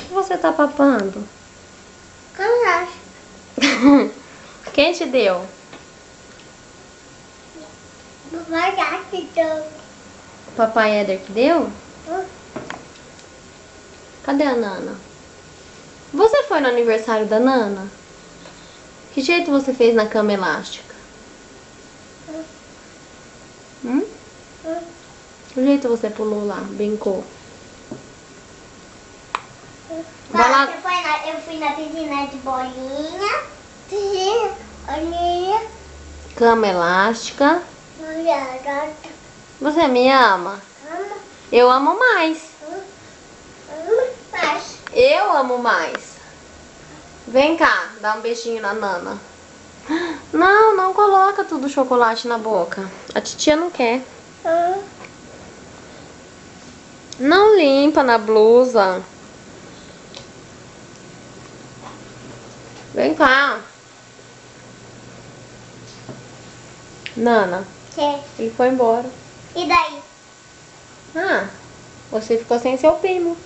que você tá papando? Calacha. Quem te deu? Papai já te deu. Papai Éder que deu? Cadê a Nana? Você foi no aniversário da Nana? Que jeito você fez na cama elástica? Que jeito você pulou lá, brincou? Vai lá. Eu fui na piscina de bolinha. Bolinha. Cama elástica. Olha, Você me ama? ama. Eu amo mais. Mas, Eu amo mais. Vem cá, dá um beijinho na Nana. Não, não coloca tudo chocolate na boca. A titia não quer. Não limpa na blusa. Vem cá. Nana, que? ele foi embora. E daí? Ah, você ficou sem seu primo.